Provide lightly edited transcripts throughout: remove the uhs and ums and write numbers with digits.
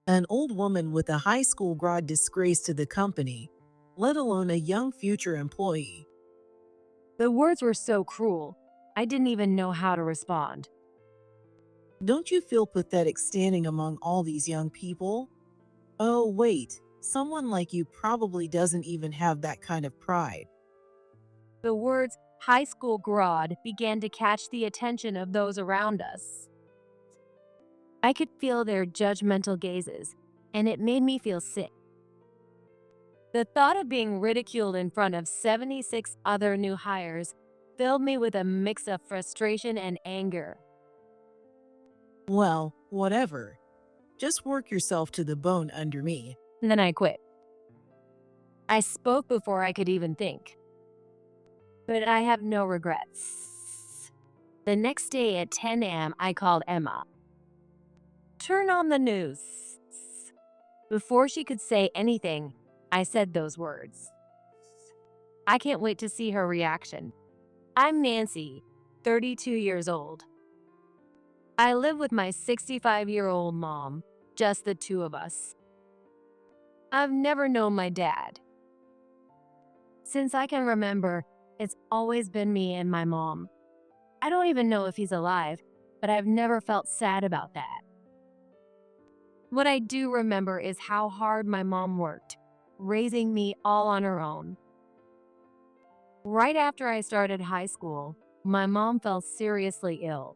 An old woman with a high school grad disgrace to the company, let alone a young future employee. The words were so cruel, I didn't even know how to respond. Don't you feel pathetic standing among all these young people? Oh, wait, someone like you probably doesn't even have that kind of pride. The words high school grad began to catch the attention of those around us. I could feel their judgmental gazes, and it made me feel sick. The thought of being ridiculed in front of 76 other new hires filled me with a mix of frustration and anger. Well, whatever. Just work yourself to the bone under me. And then I quit. I spoke before I could even think. But I have no regrets. The next day at 10 a.m., I called Emma. Turn on the news. Before she could say anything, I said those words. I can't wait to see her reaction. I'm Nancy, 32 years old. I live with my 65-year-old mom, just the two of us. I've never known my dad. Since I can remember, it's always been me and my mom. I don't even know if he's alive, but I've never felt sad about that. What I do remember is how hard my mom worked, raising me all on her own. Right after I started high school, my mom fell seriously ill.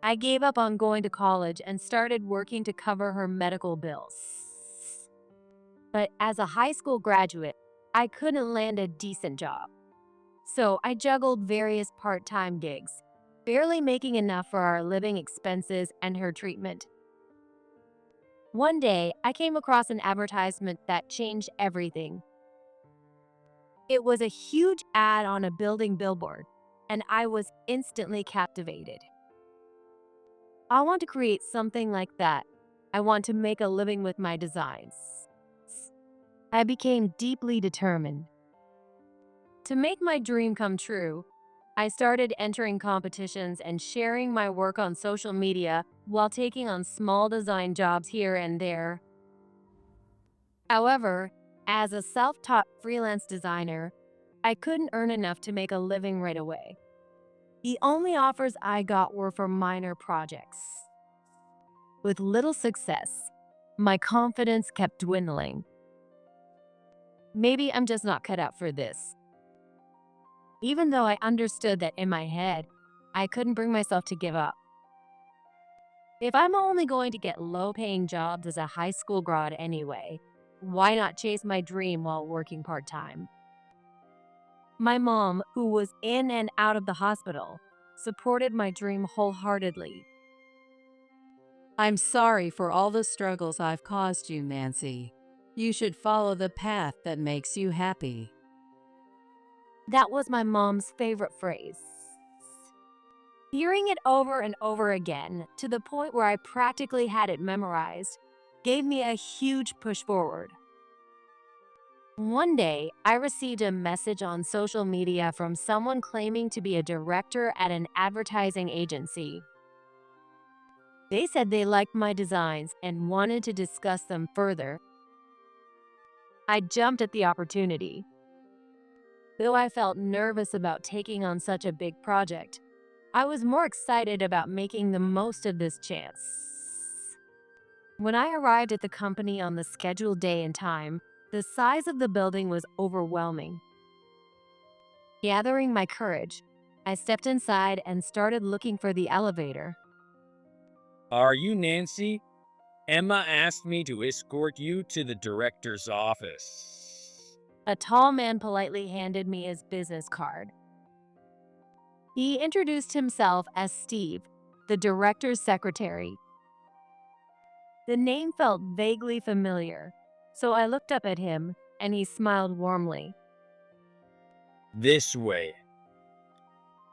I gave up on going to college and started working to cover her medical bills. But as a high school graduate, I couldn't land a decent job. So I juggled various part-time gigs, barely making enough for our living expenses and her treatment. One day, I came across an advertisement that changed everything. It was a huge ad on a building billboard, and I was instantly captivated. I want to create something like that. I want to make a living with my designs. I became deeply determined. To make my dream come true, I started entering competitions and sharing my work on social media while taking on small design jobs here and there. However, as a self-taught freelance designer, I couldn't earn enough to make a living right away. The only offers I got were for minor projects. With little success, my confidence kept dwindling. Maybe I'm just not cut out for this. Even though I understood that in my head, I couldn't bring myself to give up. If I'm only going to get low-paying jobs as a high school grad anyway, why not chase my dream while working part-time? My mom, who was in and out of the hospital, supported my dream wholeheartedly. I'm sorry for all the struggles I've caused you, Nancy. You should follow the path that makes you happy. That was my mom's favorite phrase. Hearing it over and over again, to the point where I practically had it memorized, gave me a huge push forward. One day, I received a message on social media from someone claiming to be a director at an advertising agency. They said they liked my designs and wanted to discuss them further. I jumped at the opportunity. Though I felt nervous about taking on such a big project, I was more excited about making the most of this chance. When I arrived at the company on the scheduled day and time, the size of the building was overwhelming. Gathering my courage, I stepped inside and started looking for the elevator. Are you Nancy? Emma asked me to escort you to the director's office. A tall man politely handed me his business card. He introduced himself as Steve, the director's secretary. The name felt vaguely familiar, so I looked up at him and he smiled warmly. This way.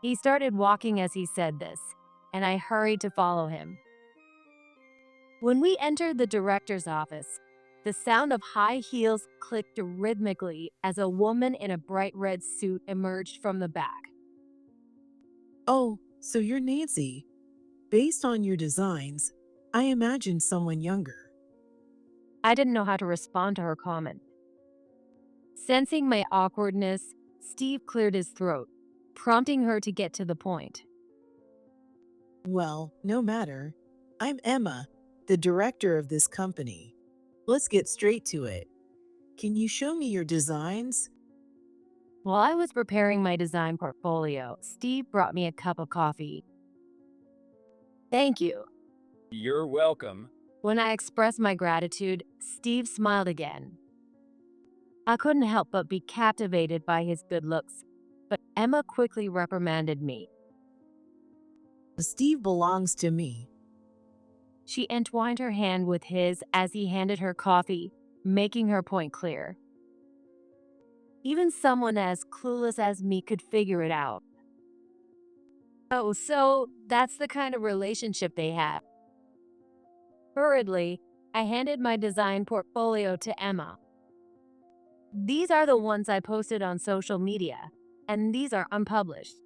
He started walking as he said this, and I hurried to follow him. When we entered the director's office, the sound of high heels clicked rhythmically as a woman in a bright red suit emerged from the back. Oh, so you're Nancy. Based on your designs, I imagined someone younger. I didn't know how to respond to her comment. Sensing my awkwardness, Steve cleared his throat, prompting her to get to the point. Well, no matter. I'm Emma, the director of this company. Let's get straight to it. Can you show me your designs? While I was preparing my design portfolio, Steve brought me a cup of coffee. Thank you. You're welcome. When I expressed my gratitude, Steve smiled again. I couldn't help but be captivated by his good looks, but Emma quickly reprimanded me. Steve belongs to me. She entwined her hand with his as he handed her coffee, making her point clear. Even someone as clueless as me could figure it out. Oh, so that's the kind of relationship they have. Hurriedly, I handed my design portfolio to Emma. These are the ones I posted on social media, and these are unpublished.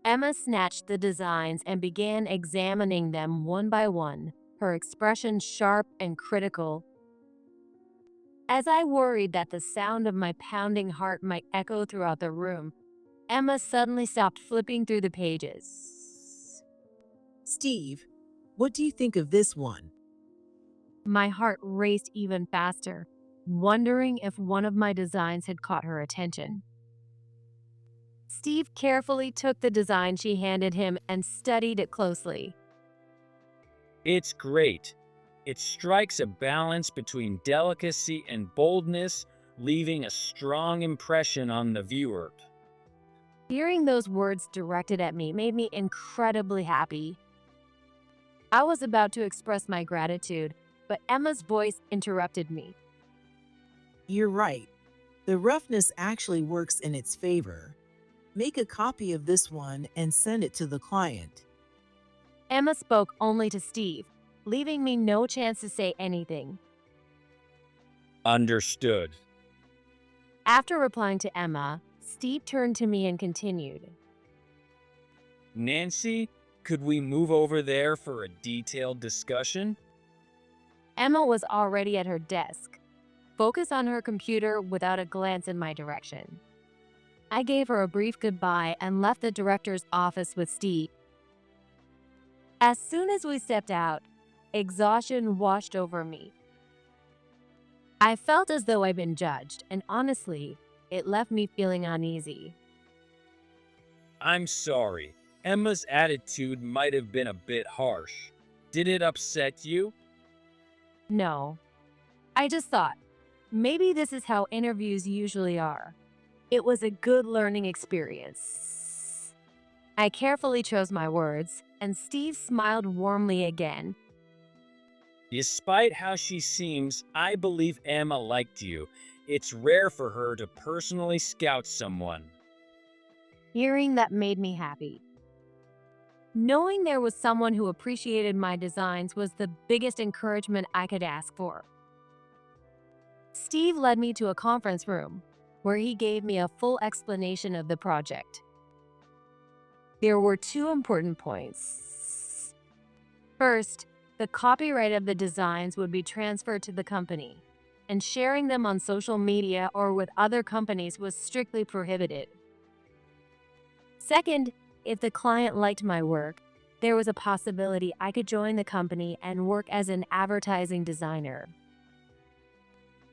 Emma snatched the designs and began examining them one by one, her expression sharp and critical. As I worried that the sound of my pounding heart might echo throughout the room, Emma suddenly stopped flipping through the pages. Steve, what do you think of this one? My heart raced even faster, wondering if one of my designs had caught her attention. Steve carefully took the design she handed him and studied it closely. It's great. It strikes a balance between delicacy and boldness, leaving a strong impression on the viewer. Hearing those words directed at me made me incredibly happy. I was about to express my gratitude, but Emma's voice interrupted me. You're right. The roughness actually works in its favor. Make a copy of this one and send it to the client. Emma spoke only to Steve, leaving me no chance to say anything. Understood. After replying to Emma, Steve turned to me and continued. Nancy, could we move over there for a detailed discussion? Emma was already at her desk, focused on her computer without a glance in my direction. I gave her a brief goodbye and left the director's office with Steve. As soon as we stepped out, exhaustion washed over me. I felt as though I'd been judged, and honestly, it left me feeling uneasy. I'm sorry. Emma's attitude might have been a bit harsh. Did it upset you? No, I just thought, maybe this is how interviews usually are. It was a good learning experience. I carefully chose my words, and Steve smiled warmly again. Despite how she seems, I believe Emma liked you. It's rare for her to personally scout someone. Hearing that made me happy. Knowing there was someone who appreciated my designs was the biggest encouragement I could ask for. Steve led me to a conference room, where he gave me a full explanation of the project. There were two important points. First, the copyright of the designs would be transferred to the company, and sharing them on social media or with other companies was strictly prohibited. Second, if the client liked my work, there was a possibility I could join the company and work as an advertising designer.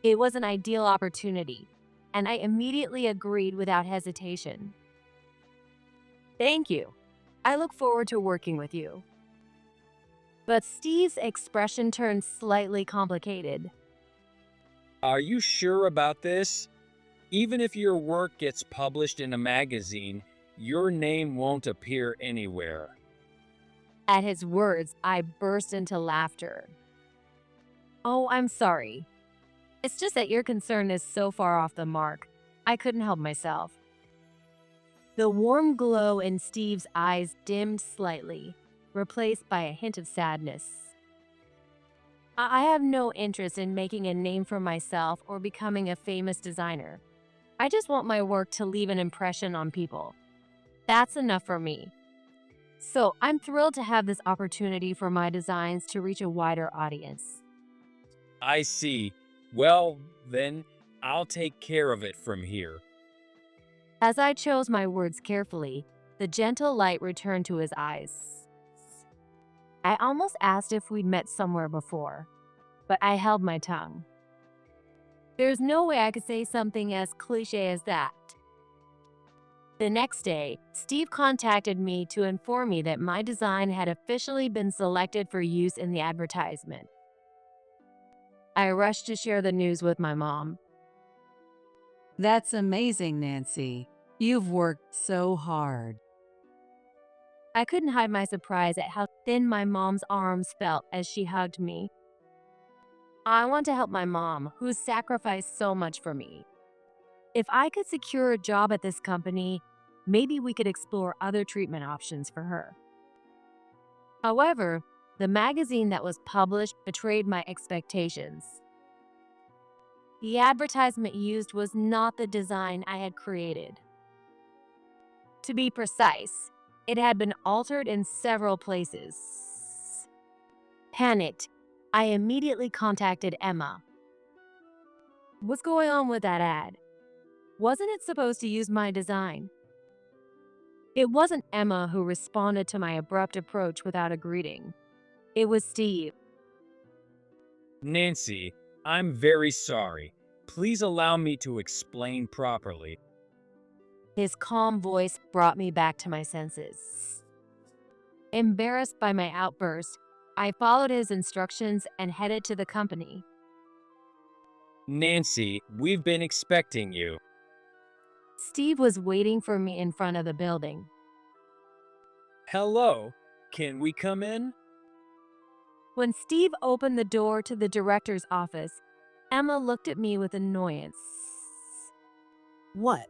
It was an ideal opportunity, and I immediately agreed without hesitation. Thank you. I look forward to working with you. But Steve's expression turned slightly complicated. Are you sure about this? Even if your work gets published in a magazine, your name won't appear anywhere. At his words, I burst into laughter. Oh, I'm sorry. It's just that your concern is so far off the mark. I couldn't help myself. The warm glow in Steve's eyes dimmed slightly, replaced by a hint of sadness. I have no interest in making a name for myself or becoming a famous designer. I just want my work to leave an impression on people. That's enough for me. So I'm thrilled to have this opportunity for my designs to reach a wider audience. I see. Well, then, I'll take care of it from here. As I chose my words carefully, the gentle light returned to his eyes. I almost asked if we'd met somewhere before, but I held my tongue. There's no way I could say something as cliche as that. The next day, Steve contacted me to inform me that my design had officially been selected for use in the advertisement. I rushed to share the news with my mom. That's amazing, Nancy. You've worked so hard. I couldn't hide my surprise at how thin my mom's arms felt as she hugged me. I want to help my mom, who's sacrificed so much for me. If I could secure a job at this company, maybe we could explore other treatment options for her. However, the magazine that was published betrayed my expectations. The advertisement used was not the design I had created. To be precise, it had been altered in several places. Panicked, I immediately contacted Emma. What's going on with that ad? Wasn't it supposed to use my design? It wasn't Emma who responded to my abrupt approach without a greeting. It was Steve. Nancy, I'm very sorry. Please allow me to explain properly. His calm voice brought me back to my senses. Embarrassed by my outburst, I followed his instructions and headed to the company. Nancy, we've been expecting you. Steve was waiting for me in front of the building. Hello, can we come in? When Steve opened the door to the director's office, Emma looked at me with annoyance. What?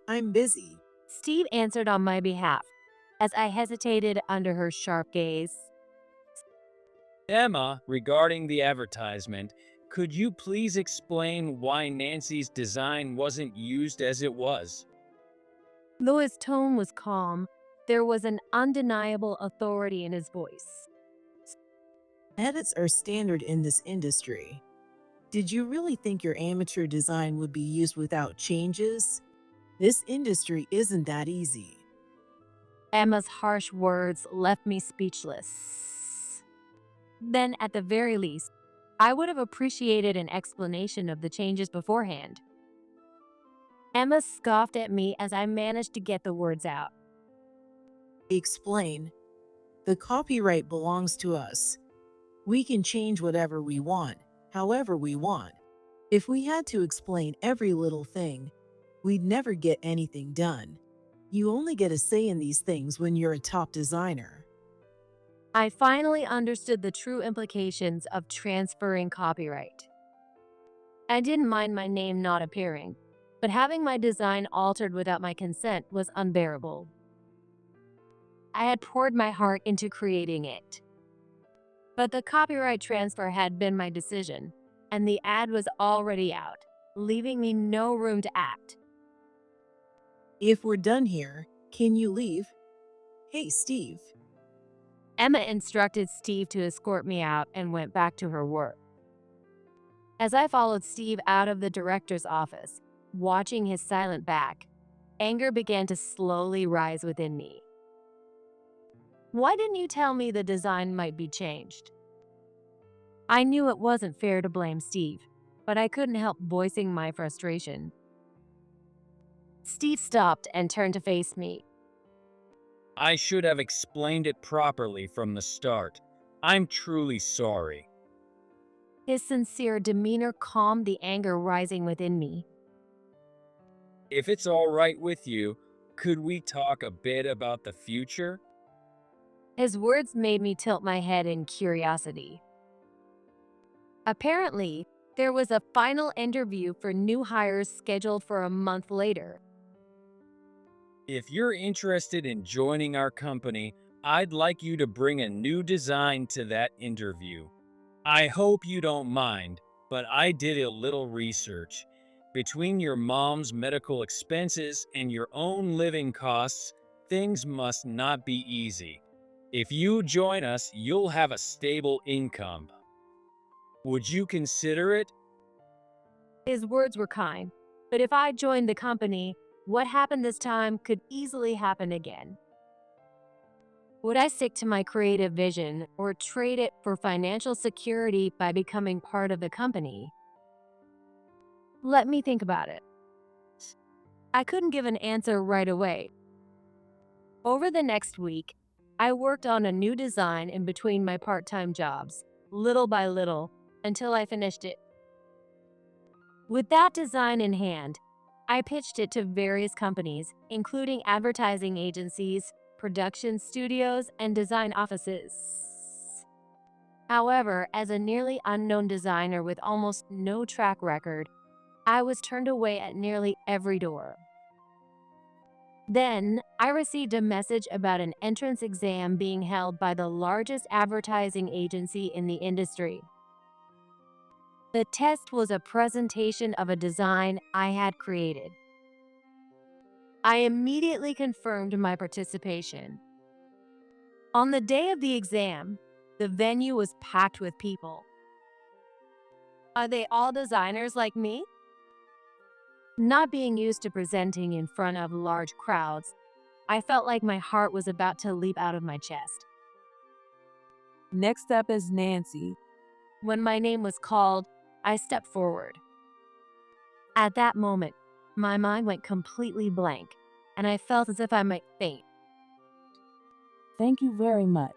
I'm busy. Steve answered on my behalf, as I hesitated under her sharp gaze. Emma, regarding the advertisement, could you please explain why Nancy's design wasn't used as it was? Though his tone was calm, there was an undeniable authority in his voice. Edits are standard in this industry. Did you really think your amateur design would be used without changes? This industry isn't that easy. Emma's harsh words left me speechless. Then, at the very least, I would have appreciated an explanation of the changes beforehand. Emma scoffed at me as I managed to get the words out. Explain. The copyright belongs to us. We can change whatever we want, however we want. If we had to explain every little thing, we'd never get anything done. You only get a say in these things when you're a top designer. I finally understood the true implications of transferring copyright. I didn't mind my name not appearing, but having my design altered without my consent was unbearable. I had poured my heart into creating it. But the copyright transfer had been my decision, and the ad was already out, leaving me no room to act. If we're done here, can you leave? Hey, Steve. Emma instructed Steve to escort me out and went back to her work. As I followed Steve out of the director's office, watching his silent back, anger began to slowly rise within me. Why didn't you tell me the design might be changed? I knew it wasn't fair to blame Steve, but I couldn't help voicing my frustration. Steve stopped and turned to face me. I should have explained it properly from the start. I'm truly sorry. His sincere demeanor calmed the anger rising within me. If it's all right with you, could we talk a bit about the future? His words made me tilt my head in curiosity. Apparently, there was a final interview for new hires scheduled for a month later. If you're interested in joining our company, I'd like you to bring a new design to that interview. I hope you don't mind, but I did a little research. Between your mom's medical expenses and your own living costs, things must not be easy. If you join us, you'll have a stable income. Would you consider it? His words were kind, but if I joined the company, what happened this time could easily happen again. Would I stick to my creative vision or trade it for financial security by becoming part of the company? Let me think about it. I couldn't give an answer right away. Over the next week, I worked on a new design in between my part-time jobs, little by little, until I finished it. With that design in hand, I pitched it to various companies, including advertising agencies, production studios, and design offices. However, as a nearly unknown designer with almost no track record, I was turned away at nearly every door. Then, I received a message about an entrance exam being held by the largest advertising agency in the industry. The test was a presentation of a design I had created. I immediately confirmed my participation. On the day of the exam, the venue was packed with people. Are they all designers like me? Not being used to presenting in front of large crowds, I felt like my heart was about to leap out of my chest. Next up is Nancy. When my name was called, I stepped forward. At that moment, my mind went completely blank, and I felt as if I might faint. Thank you very much.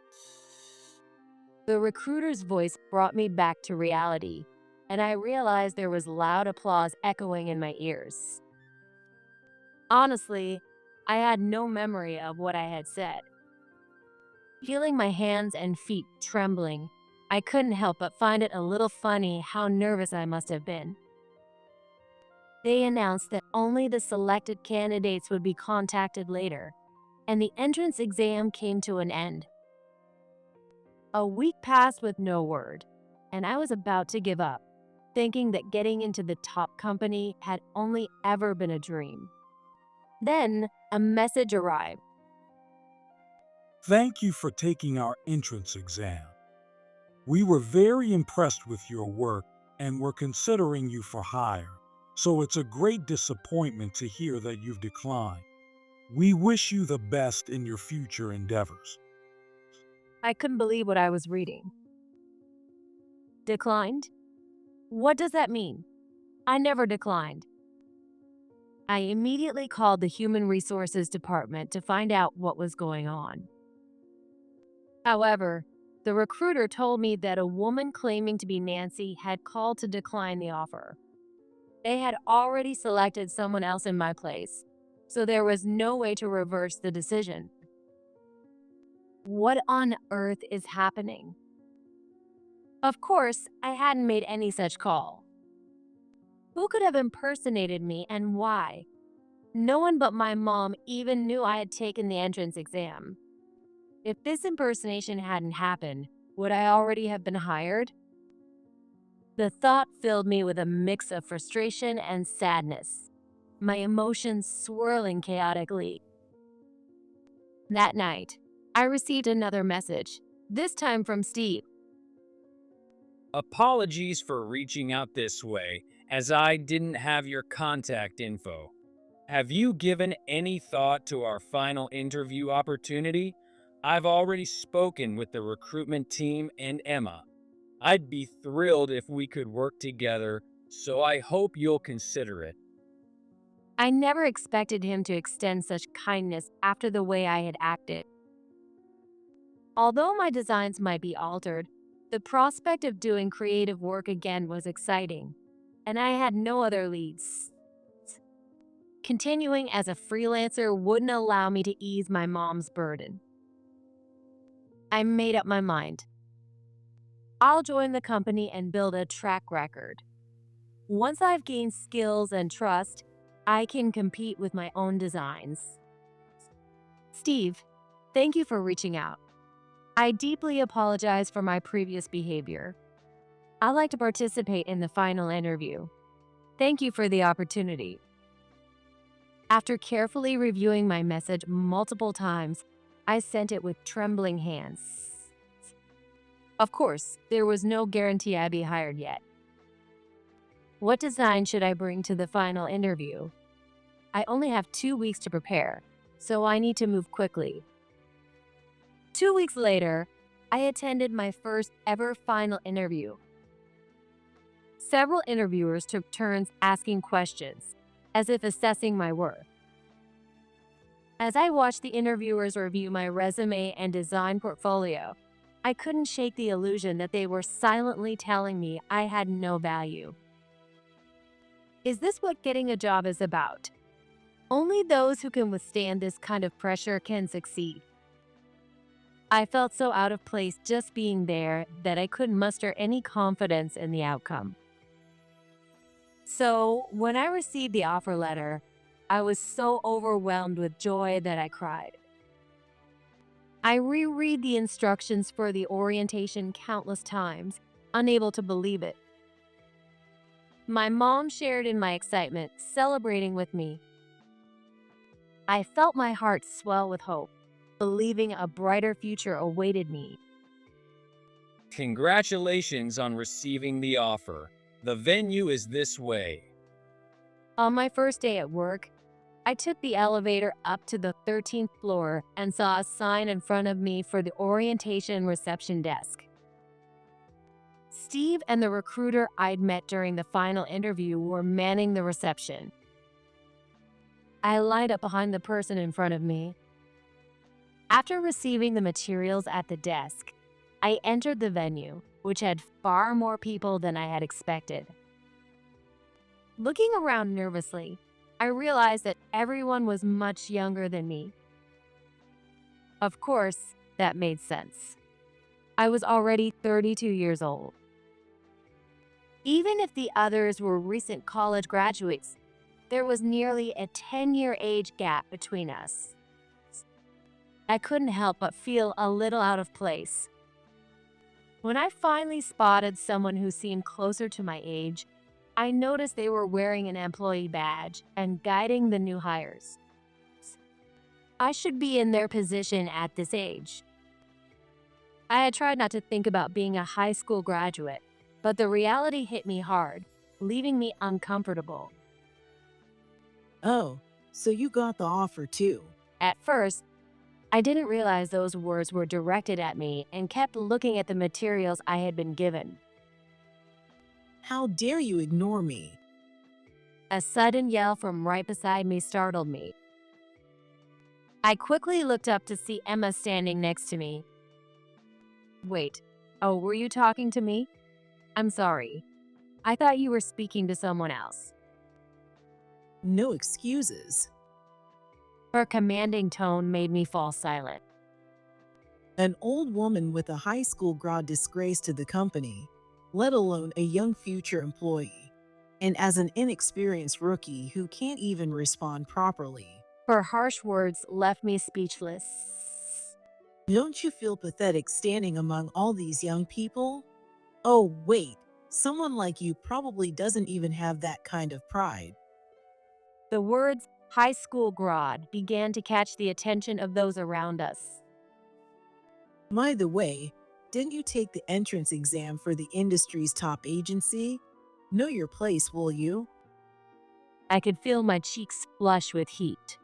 The recruiter's voice brought me back to reality, and I realized there was loud applause echoing in my ears. Honestly, I had no memory of what I had said. Feeling my hands and feet trembling, I couldn't help but find it a little funny how nervous I must have been. They announced that only the selected candidates would be contacted later, and the entrance exam came to an end. A week passed with no word, and I was about to give up, thinking that getting into the top company had only ever been a dream. Then, a message arrived. Thank you for taking our entrance exam. We were very impressed with your work and were considering you for hire, so it's a great disappointment to hear that you've declined. We wish you the best in your future endeavors. I couldn't believe what I was reading. Declined? What does that mean? I never declined. I immediately called the Human Resources Department to find out what was going on. However, the recruiter told me that a woman claiming to be Nancy had called to decline the offer. They had already selected someone else in my place, so there was no way to reverse the decision. What on earth is happening? Of course, I hadn't made any such call. Who could have impersonated me and why? No one but my mom even knew I had taken the entrance exam. If this impersonation hadn't happened, would I already have been hired? The thought filled me with a mix of frustration and sadness, my emotions swirling chaotically. That night, I received another message, this time from Steve. Apologies for reaching out this way, as I didn't have your contact info. Have you given any thought to our final interview opportunity? I've already spoken with the recruitment team and Emma. I'd be thrilled if we could work together, so I hope you'll consider it. I never expected him to extend such kindness after the way I had acted. Although my designs might be altered, the prospect of doing creative work again was exciting, and I had no other leads. Continuing as a freelancer wouldn't allow me to ease my mom's burden. I made up my mind. I'll join the company and build a track record. Once I've gained skills and trust, I can compete with my own designs. Steve, thank you for reaching out. I deeply apologize for my previous behavior. I'd like to participate in the final interview. Thank you for the opportunity. After carefully reviewing my message multiple times, I sent it with trembling hands. Of course, there was no guarantee I'd be hired yet. What design should I bring to the final interview? I only have 2 weeks to prepare, so I need to move quickly. 2 weeks later, I attended my first ever final interview. Several interviewers took turns asking questions, as if assessing my worth. As I watched the interviewers review my resume and design portfolio, I couldn't shake the illusion that they were silently telling me I had no value. Is this what getting a job is about? Only those who can withstand this kind of pressure can succeed. I felt so out of place just being there that I couldn't muster any confidence in the outcome. So, when I received the offer letter, I was so overwhelmed with joy that I cried. I reread the instructions for the orientation countless times, unable to believe it. My mom shared in my excitement, celebrating with me. I felt my heart swell with hope, believing a brighter future awaited me. Congratulations on receiving the offer. The venue is this way. On my first day at work, I took the elevator up to the 13th floor and saw a sign in front of me for the orientation reception desk. Steve and the recruiter I'd met during the final interview were manning the reception. I lined up behind the person in front of me. After receiving the materials at the desk, I entered the venue, which had far more people than I had expected. Looking around nervously, I realized that everyone was much younger than me. Of course, that made sense. I was already 32 years old. Even if the others were recent college graduates, there was nearly a 10-year age gap between us. I couldn't help but feel a little out of place. When I finally spotted someone who seemed closer to my age, I noticed they were wearing an employee badge and guiding the new hires. I should be in their position at this age. I had tried not to think about being a high school graduate, but the reality hit me hard, leaving me uncomfortable. Oh, so you got the offer too. At first, I didn't realize those words were directed at me and kept looking at the materials I had been given. How dare you ignore me? A sudden yell from right beside me startled me. I quickly looked up to see Emma standing next to me. Wait, oh, were you talking to me? I'm sorry. I thought you were speaking to someone else. No excuses. Her commanding tone made me fall silent. An old woman with a high school grad disgrace to the company, let alone a young future employee, and as an inexperienced rookie who can't even respond properly. Her harsh words left me speechless. Don't you feel pathetic standing among all these young people? Oh, wait, someone like you probably doesn't even have that kind of pride. The words high school grad began to catch the attention of those around us. By the way, didn't you take the entrance exam for the industry's top agency? Know your place, will you? I could feel my cheeks flush with heat.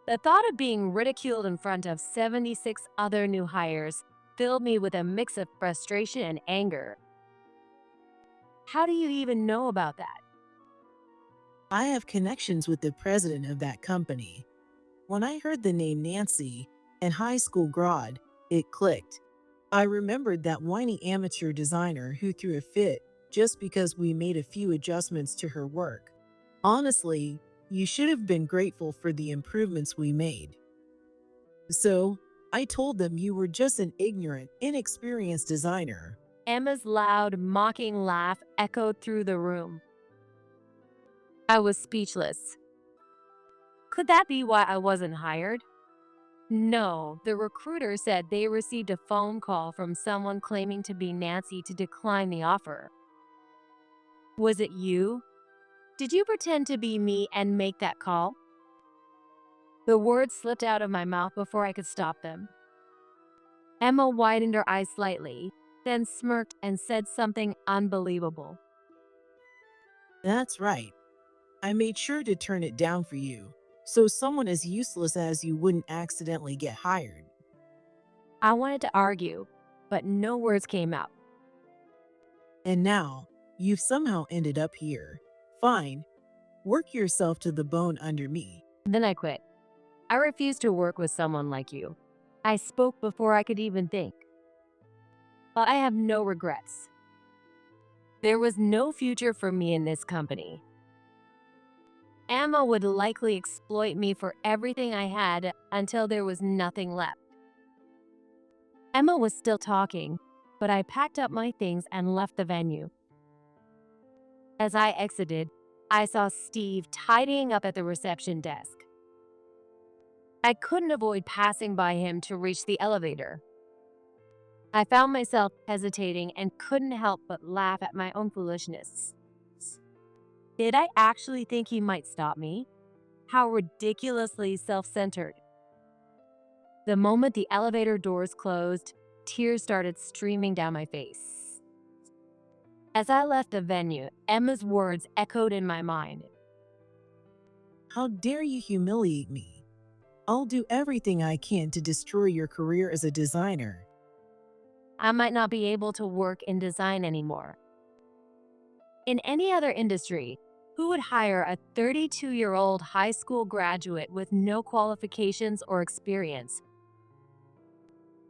The thought of being ridiculed in front of 76 other new hires filled me with a mix of frustration and anger. How do you even know about that? I have connections with the president of that company. When I heard the name Nancy and high school grad, it clicked. I remembered that whiny amateur designer who threw a fit just because we made a few adjustments to her work. Honestly, you should have been grateful for the improvements we made. So, I told them you were just an ignorant, inexperienced designer. Emma's loud, mocking laugh echoed through the room. I was speechless. Could that be why I wasn't hired? No, the recruiter said they received a phone call from someone claiming to be Nancy to decline the offer. Was it you? Did you pretend to be me and make that call? The words slipped out of my mouth before I could stop them. Emma widened her eyes slightly, then smirked and said something unbelievable. That's right. I made sure to turn it down for you, so someone as useless as you wouldn't accidentally get hired. I wanted to argue, but no words came out. And now, you've somehow ended up here. Fine, work yourself to the bone under me. Then I quit. I refuse to work with someone like you. I spoke before I could even think. But I have no regrets. There was no future for me in this company. Emma would likely exploit me for everything I had until there was nothing left. Emma was still talking, but I packed up my things and left the venue. As I exited, I saw Steve tidying up at the reception desk. I couldn't avoid passing by him to reach the elevator. I found myself hesitating and couldn't help but laugh at my own foolishness. Did I actually think he might stop me? How ridiculously self-centered. The moment the elevator doors closed, tears started streaming down my face. As I left the venue, Emma's words echoed in my mind. How dare you humiliate me? I'll do everything I can to destroy your career as a designer. I might not be able to work in design anymore. In any other industry, who would hire a 32-year-old high school graduate with no qualifications or experience?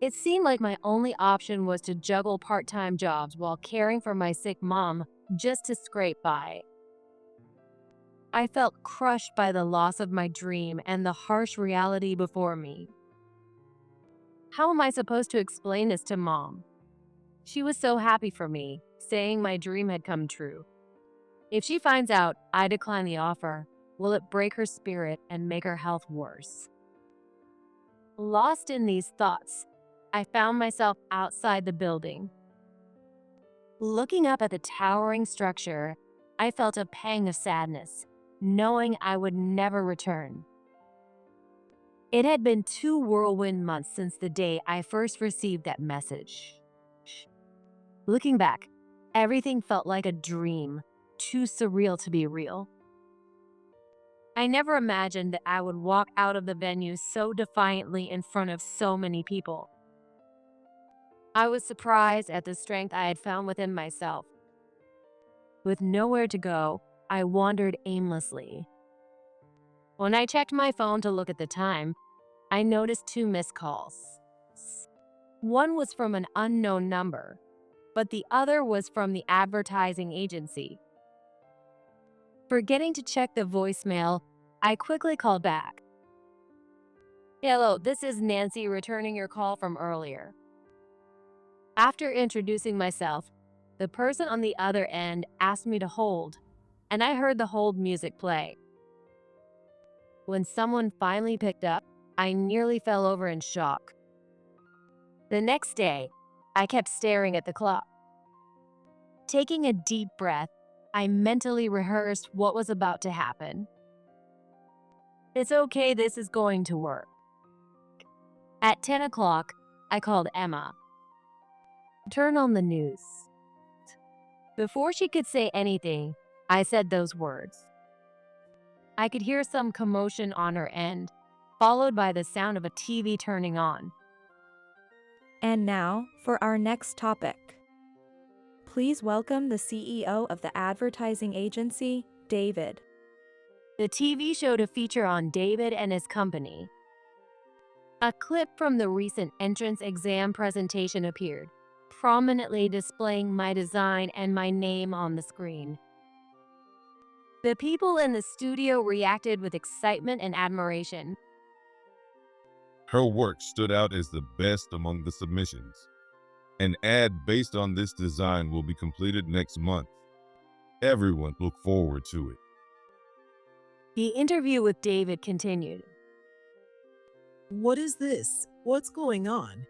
It seemed like my only option was to juggle part-time jobs while caring for my sick mom just to scrape by. I felt crushed by the loss of my dream and the harsh reality before me. How am I supposed to explain this to Mom? She was so happy for me, saying my dream had come true. If she finds out I decline the offer, will it break her spirit and make her health worse? Lost in these thoughts, I found myself outside the building. Looking up at the towering structure, I felt a pang of sadness, knowing I would never return. It had been 2 whirlwind months since the day I first received that message. Looking back, everything felt like a dream, too surreal to be real. I never imagined that I would walk out of the venue so defiantly in front of so many people. I was surprised at the strength I had found within myself. With nowhere to go, I wandered aimlessly. When I checked my phone to look at the time, I noticed 2 missed calls. One was from an unknown number, but the other was from the advertising agency. Forgetting to check the voicemail, I quickly called back. "Hello, this is Nancy returning your call from earlier." After introducing myself, the person on the other end asked me to hold, and I heard the hold music play. When someone finally picked up, I nearly fell over in shock. The next day, I kept staring at the clock. Taking a deep breath, I mentally rehearsed what was about to happen. It's okay, this is going to work. At 10 o'clock, I called Emma. "Turn on the news." Before she could say anything, I said those words. I could hear some commotion on her end, followed by the sound of a TV turning on. And now for our next topic. Please welcome the CEO of the advertising agency, David. The TV showed a feature on David and his company. A clip from the recent entrance exam presentation appeared, prominently displaying my design and my name on the screen. The people in the studio reacted with excitement and admiration. Her work stood out as the best among the submissions. An ad based on this design will be completed next month. Everyone look forward to it. The interview with David continued. What is this? What's going on?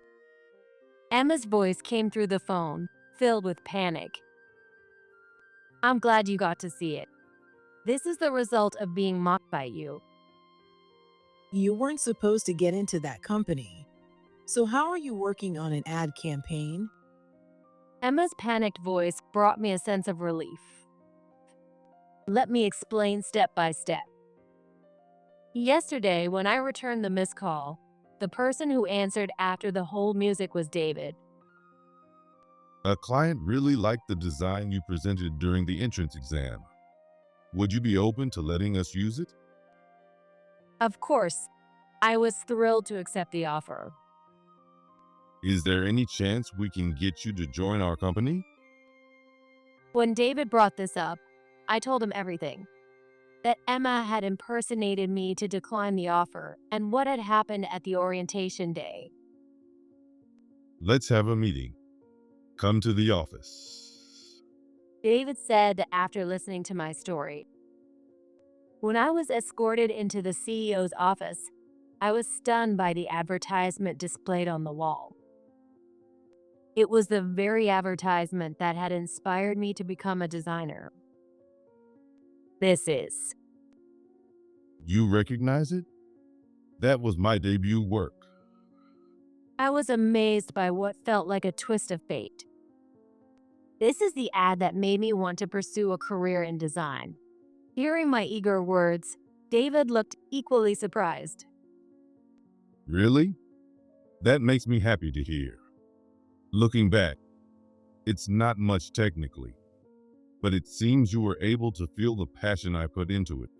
Emma's voice came through the phone, filled with panic. "I'm glad you got to see it. This is the result of being mocked by you." You weren't supposed to get into that company. So, how are you working on an ad campaign? Emma's panicked voice brought me a sense of relief. Let me explain step by step. Yesterday, when I returned the missed call, the person who answered after the whole music was David. A client really liked the design you presented during the entrance exam. Would you be open to letting us use it? Of course, I was thrilled to accept the offer. Is there any chance we can get you to join our company? When David brought this up, I told him everything. That Emma had impersonated me to decline the offer and what had happened at the orientation day. Let's have a meeting. Come to the office. David said after listening to my story. When I was escorted into the CEO's office, I was stunned by the advertisement displayed on the wall. It was the very advertisement that had inspired me to become a designer. This is. You recognize it? That was my debut work. I was amazed by what felt like a twist of fate. This is the ad that made me want to pursue a career in design. Hearing my eager words, David looked equally surprised. Really? That makes me happy to hear. Looking back, it's not much technically, but it seems you were able to feel the passion I put into it.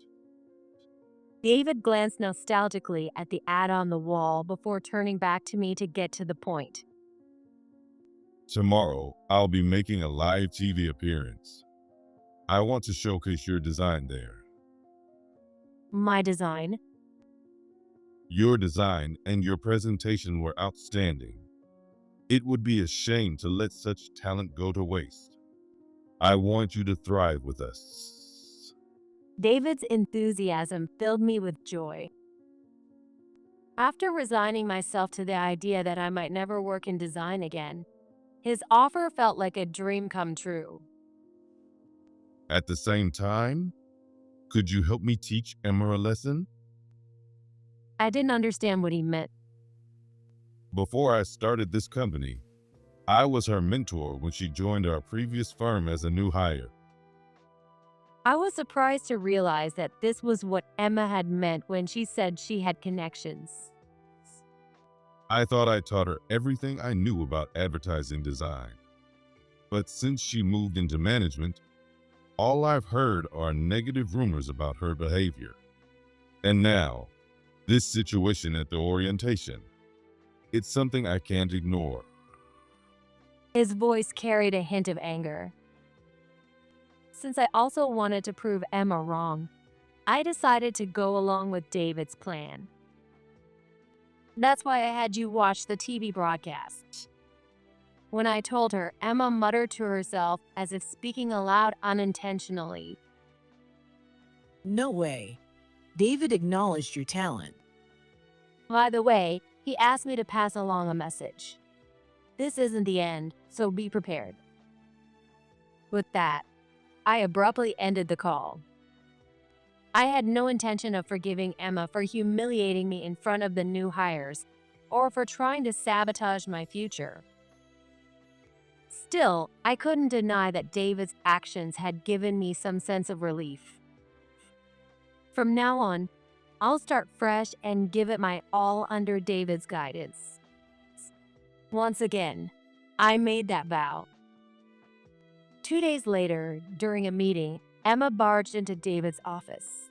David glanced nostalgically at the ad on the wall before turning back to me to get to the point. Tomorrow, I'll be making a live TV appearance. I want to showcase your design there. My design? Your design and your presentation were outstanding. It would be a shame to let such talent go to waste. I want you to thrive with us. David's enthusiasm filled me with joy. After resigning myself to the idea that I might never work in design again, his offer felt like a dream come true. At the same time, could you help me teach Emma a lesson? I didn't understand what he meant. Before I started this company, I was her mentor when she joined our previous firm as a new hire. I was surprised to realize that this was what Emma had meant when she said she had connections. I thought I taught her everything I knew about advertising design. But since she moved into management, all I've heard are negative rumors about her behavior. And now, this situation at the orientation. It's something I can't ignore. His voice carried a hint of anger. Since I also wanted to prove Emma wrong, I decided to go along with David's plan. That's why I had you watch the TV broadcast. When I told her, Emma muttered to herself as if speaking aloud unintentionally. No way. David acknowledged your talent. By the way, he asked me to pass along a message. This isn't the end, so be prepared. With that, I abruptly ended the call. I had no intention of forgiving Emma for humiliating me in front of the new hires or for trying to sabotage my future. Still, I couldn't deny that David's actions had given me some sense of relief. From now on, I'll start fresh and give it my all under David's guidance. Once again, I made that vow. 2 days later, during a meeting, Emma barged into David's office.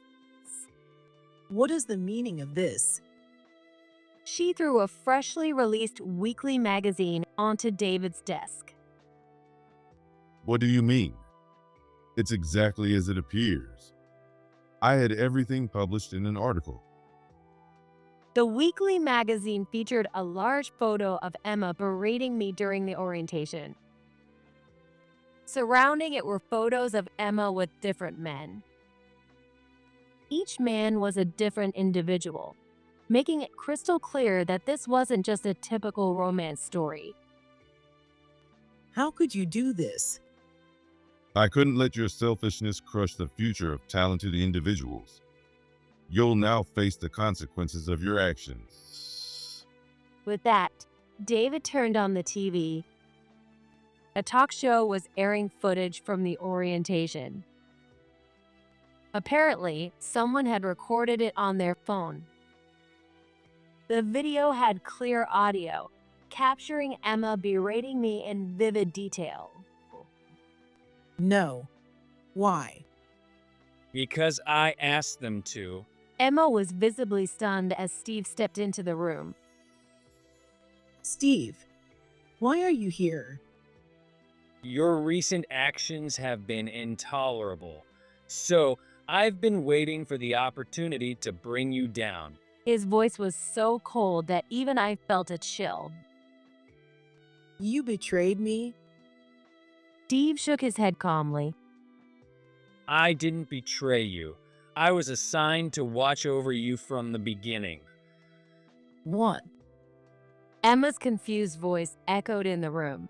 What is the meaning of this? She threw a freshly released weekly magazine onto David's desk. What do you mean? It's exactly as it appears. I had everything published in an article. The weekly magazine featured a large photo of Emma berating me during the orientation. Surrounding it were photos of Emma with different men. Each man was a different individual, making it crystal clear that this wasn't just a typical romance story. How could you do this? I couldn't let your selfishness crush the future of talented individuals. You'll now face the consequences of your actions. With that, David turned on the TV. A talk show was airing footage from the orientation. Apparently, someone had recorded it on their phone. The video had clear audio, capturing Emma berating me in vivid detail. No. Why? Because I asked them to. Emma was visibly stunned as Steve stepped into the room. Steve, why are you here? Your recent actions have been intolerable. So, I've been waiting for the opportunity to bring you down. His voice was so cold that even I felt a chill. You betrayed me? Steve shook his head calmly. I didn't betray you. I was assigned to watch over you from the beginning. What? Emma's confused voice echoed in the room.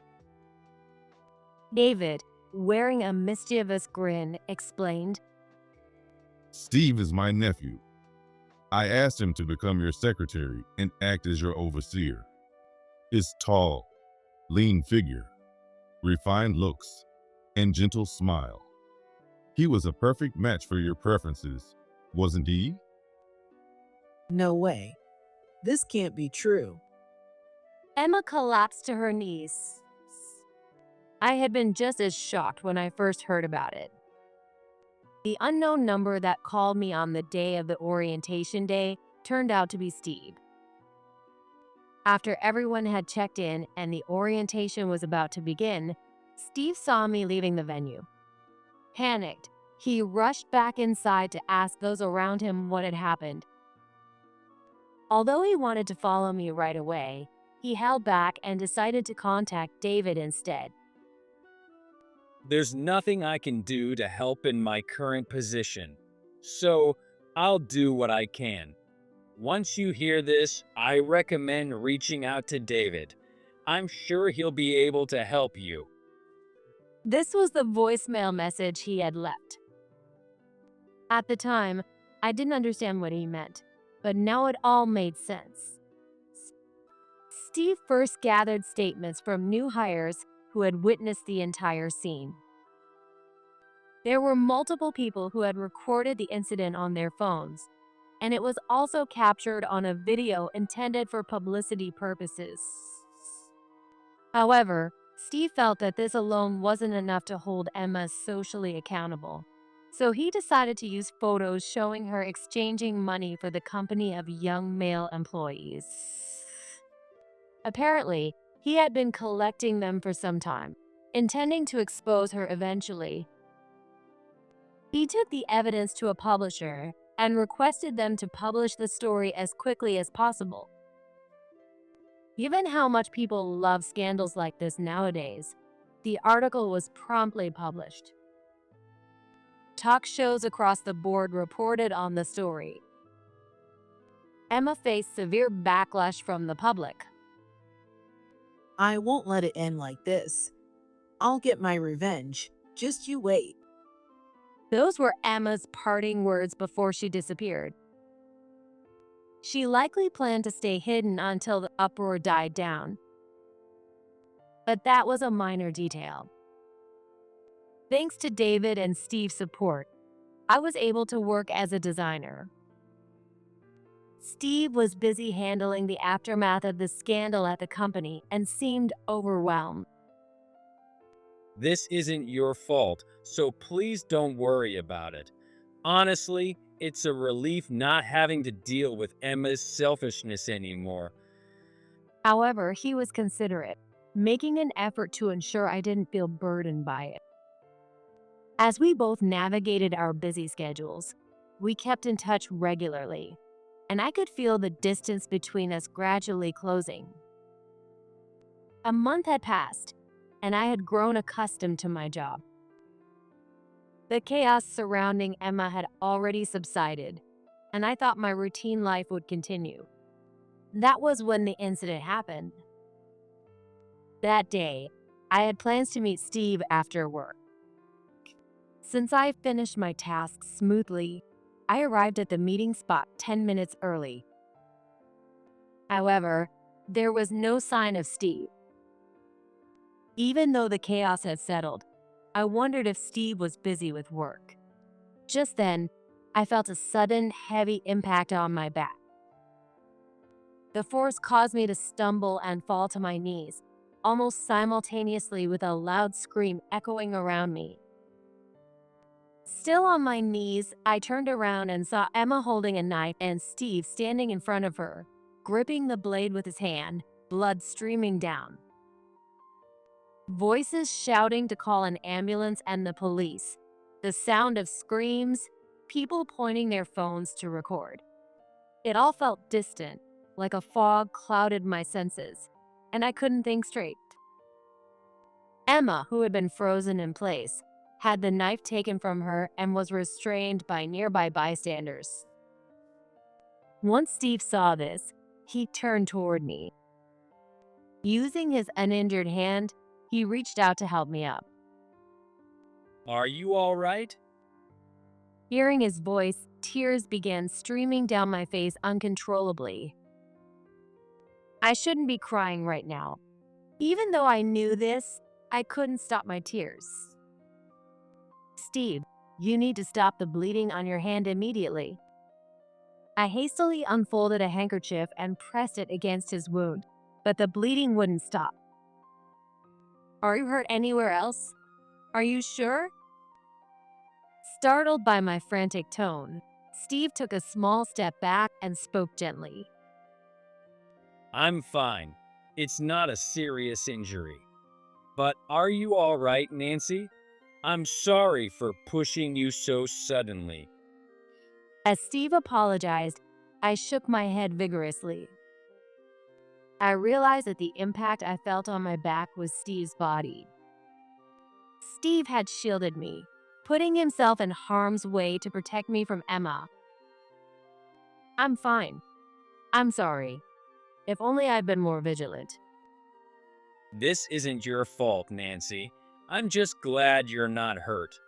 David, wearing a mischievous grin, explained, Steve is my nephew. I asked him to become your secretary and act as your overseer. His tall, lean figure, refined looks, and gentle smile. He was a perfect match for your preferences, wasn't he? No way. This can't be true. Emma collapsed to her knees. I had been just as shocked when I first heard about it. The unknown number that called me on the day of the orientation day turned out to be Steve. After everyone had checked in and the orientation was about to begin, Steve saw me leaving the venue. Panicked, he rushed back inside to ask those around him what had happened. Although he wanted to follow me right away, he held back and decided to contact David instead. There's nothing I can do to help in my current position, so I'll do what I can. Once you hear this, I recommend reaching out to David. I'm sure he'll be able to help you. This was the voicemail message he had left. At the time, I didn't understand what he meant, but now it all made sense. Steve first gathered statements from new hires who had witnessed the entire scene. There were multiple people who had recorded the incident on their phones, and it was also captured on a video intended for publicity purposes. However, Steve felt that this alone wasn't enough to hold Emma socially accountable, so he decided to use photos showing her exchanging money for the company of young male employees. Apparently, he had been collecting them for some time, intending to expose her eventually. He took the evidence to a publisher and requested them to publish the story as quickly as possible. Given how much people love scandals like this nowadays, the article was promptly published. Talk shows across the board reported on the story. Emma faced severe backlash from the public. I won't let it end like this. I'll get my revenge. Just you wait. Those were Emma's parting words before she disappeared. She likely planned to stay hidden until the uproar died down. But that was a minor detail. Thanks to David and Steve's support, I was able to work as a designer. Steve was busy handling the aftermath of the scandal at the company and seemed overwhelmed. This isn't your fault, so please don't worry about it. Honestly, it's a relief not having to deal with Emma's selfishness anymore. However, he was considerate, making an effort to ensure I didn't feel burdened by it. As we both navigated our busy schedules, we kept in touch regularly, and I could feel the distance between us gradually closing. A month had passed, and I had grown accustomed to my job. The chaos surrounding Emma had already subsided, and I thought my routine life would continue. That was when the incident happened. That day, I had plans to meet Steve after work. Since I finished my tasks smoothly, I arrived at the meeting spot 10 minutes early. However, There was no sign of Steve. Even though the chaos had settled, I wondered if Steve was busy with work. Just then, I felt a sudden, heavy impact on my back. The force caused me to stumble and fall to my knees, almost simultaneously with a loud scream echoing around me. Still on my knees, I turned around and saw Emma holding a knife and Steve standing in front of her, gripping the blade with his hand, blood streaming down. Voices shouting to call an ambulance and the police. The sound of screams, people pointing their phones to record. It all felt distant, like a fog clouded my senses, and I couldn't think straight. Emma, who had been frozen in place, had the knife taken from her and was restrained by nearby bystanders. Once Steve saw this, he turned toward me. Using his uninjured hand, he reached out to help me up. Are you all right? Hearing his voice, tears began streaming down my face uncontrollably. I shouldn't be crying right now. Even though I knew this, I couldn't stop my tears. Steve, you need to stop the bleeding on your hand immediately. I hastily unfolded a handkerchief and pressed it against his wound, but the bleeding wouldn't stop. Are you hurt anywhere else? Are you sure? Startled by my frantic tone, Steve took a small step back and spoke gently. I'm fine. It's not a serious injury. But are you all right, Nancy? I'm sorry for pushing you so suddenly. As Steve apologized, I shook my head vigorously. I realized that the impact I felt on my back was Steve's body. Steve had shielded me, putting himself in harm's way to protect me from Emma. I'm fine. I'm sorry. If only I'd been more vigilant. This isn't your fault, Nancy. I'm just glad you're not hurt.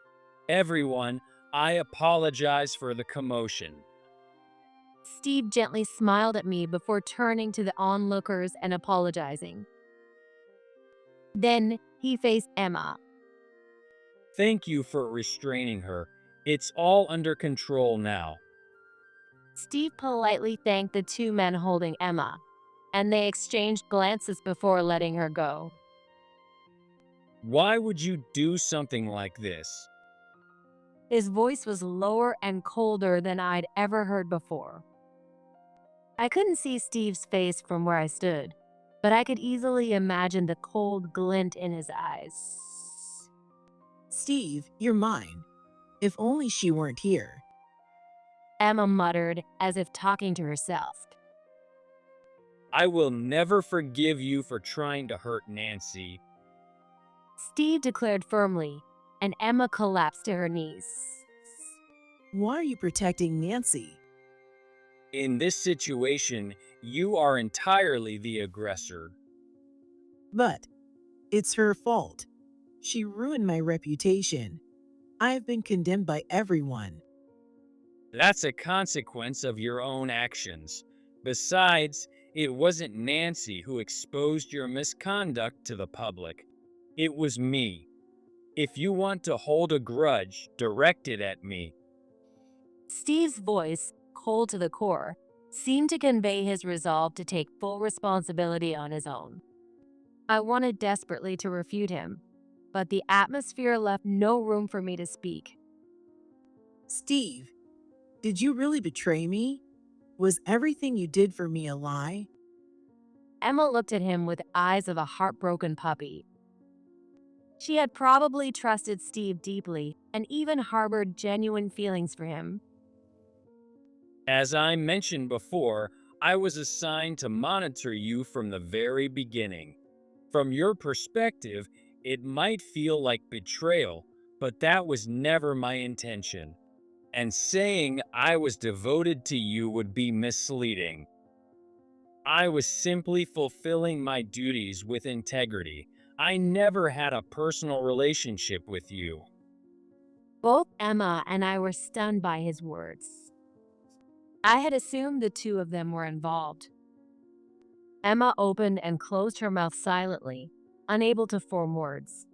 Everyone, I apologize for the commotion. Steve gently smiled at me before turning to the onlookers and apologizing. Then he faced Emma. Thank you for restraining her. It's all under control now. Steve politely thanked the two men holding Emma, and they exchanged glances before letting her go. Why would you do something like this? His voice was lower and colder than I'd ever heard before. I couldn't see Steve's face from where I stood, but I could easily imagine the cold glint in his eyes. Steve, you're mine. If only she weren't here. Emma muttered, as if talking to herself. I will never forgive you for trying to hurt Nancy. Steve declared firmly, and Emma collapsed to her knees. Why are you protecting Nancy? In this situation, you are entirely the aggressor. But it's her fault. She ruined my reputation. I've been condemned by everyone. That's a consequence of your own actions. Besides, it wasn't Nancy who exposed your misconduct to the public. It was me. If you want to hold a grudge, direct it at me. Steve's voice, cold to the core, seemed to convey his resolve to take full responsibility on his own. I wanted desperately to refute him, but the atmosphere left no room for me to speak. Steve, did you really betray me? Was everything you did for me a lie? Emma looked at him with eyes of a heartbroken puppy. She had probably trusted Steve deeply and even harbored genuine feelings for him. As I mentioned before, I was assigned to monitor you from the very beginning. From your perspective, it might feel like betrayal, but that was never my intention. And saying I was devoted to you would be misleading. I was simply fulfilling my duties with integrity. I never had a personal relationship with you. Both Emma and I were stunned by his words. I had assumed the two of them were involved. Emma opened and closed her mouth silently, unable to form words.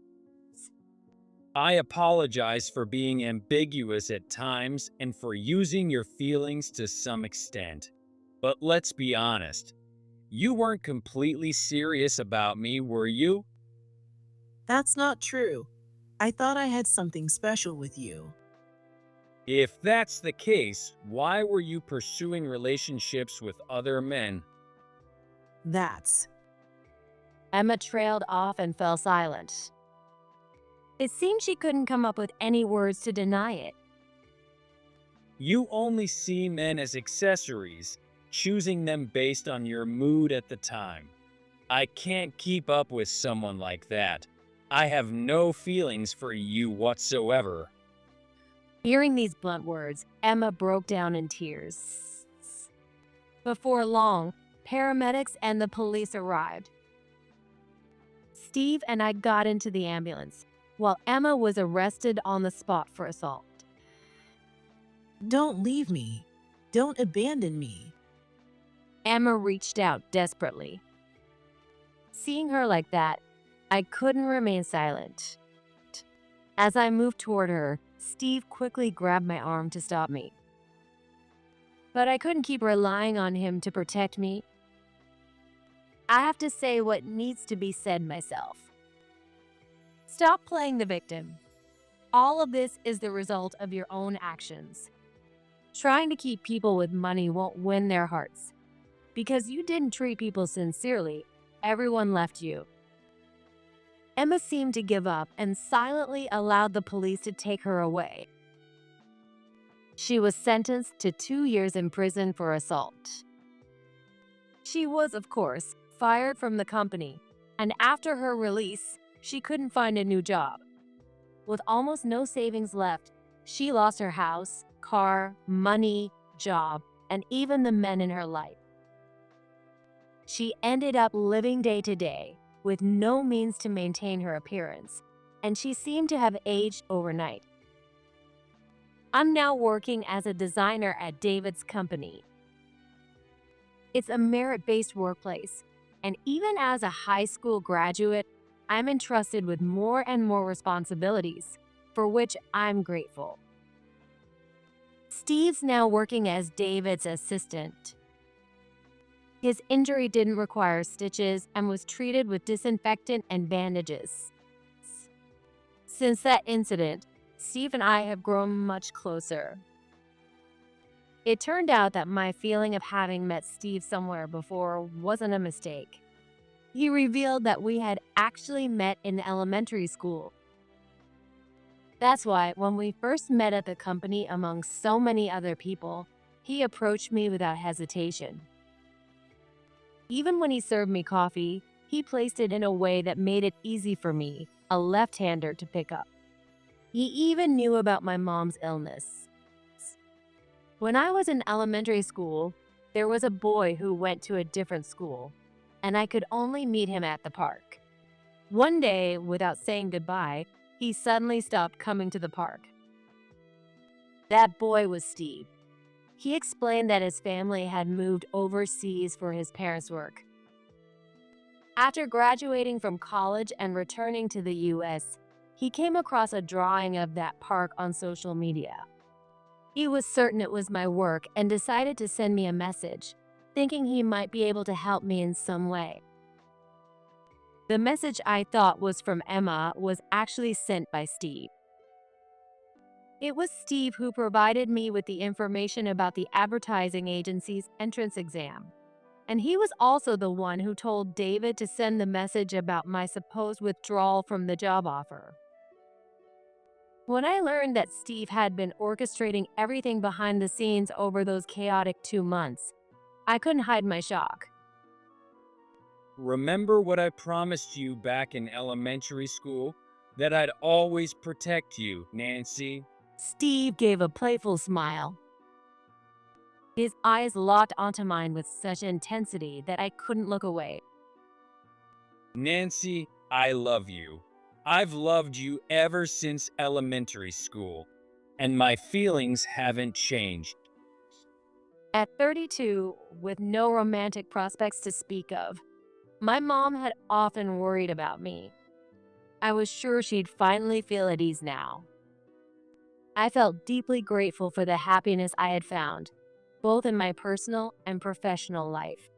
I apologize for being ambiguous at times and for using your feelings to some extent. But let's be honest, you weren't completely serious about me, were you? That's not true. I thought I had something special with you. If that's the case, why were you pursuing relationships with other men? That's Emma trailed off and fell silent. It seemed she couldn't come up with any words to deny it. You only see men as accessories, choosing them based on your mood at the time. I can't keep up with someone like that. I have no feelings for you whatsoever. Hearing these blunt words, Emma broke down in tears. Before long, paramedics and the police arrived. Steve and I got into the ambulance, while Emma was arrested on the spot for assault. don't leave me. Don't abandon me. Emma reached out desperately. Seeing her like that, I couldn't remain silent. As I moved toward her, Steve quickly grabbed my arm to stop me. But I couldn't keep relying on him to protect me. I have to say what needs to be said myself. Stop playing the victim. All of this is the result of your own actions. Trying to keep people with money won't win their hearts. Because you didn't treat people sincerely, everyone left you. Emma seemed to give up and silently allowed the police to take her away. She was sentenced to 2 years in prison for assault. She was, of course, fired from the company, and after her release, she couldn't find a new job. With almost no savings left, she lost her house, car, money, job, and even the men in her life. She ended up living day to day, with no means to maintain her appearance, and she seemed to have aged overnight. I'm now working as a designer at David's company. It's a merit-based workplace, and even as a high school graduate, I'm entrusted with more and more responsibilities, for which I'm grateful. Steve's now working as David's assistant. His injury didn't require stitches and was treated with disinfectant and bandages. Since that incident, Steve and I have grown much closer. It turned out that my feeling of having met Steve somewhere before wasn't a mistake. He revealed that we had actually met in elementary school. That's why when we first met at the company among so many other people, he approached me without hesitation. Even when he served me coffee, he placed it in a way that made it easy for me, a left-hander, to pick up. He even knew about my mom's illness. When I was in elementary school, there was a boy who went to a different school, and I could only meet him at the park. One day, without saying goodbye, he suddenly stopped coming to the park. That boy was Steve. He explained that his family had moved overseas for his parents' work. After graduating from college and returning to the US, he came across a drawing of that park on social media. He was certain it was my work and decided to send me a message, thinking he might be able to help me in some way. The message I thought was from Emma was actually sent by Steve. It was Steve who provided me with the information about the advertising agency's entrance exam. And he was also the one who told David to send the message about my supposed withdrawal from the job offer. When I learned that Steve had been orchestrating everything behind the scenes over those chaotic 2 months, I couldn't hide my shock. Remember what I promised you back in elementary school? That I'd always protect you, Nancy. Steve gave a playful smile. His eyes locked onto mine with such intensity that I couldn't look away. Nancy, I love you. I've loved you ever since elementary school, and my feelings haven't changed. At 32, with no romantic prospects to speak of, my mom had often worried about me. I was sure she'd finally feel at ease now. I felt deeply grateful for the happiness I had found, both in my personal and professional life.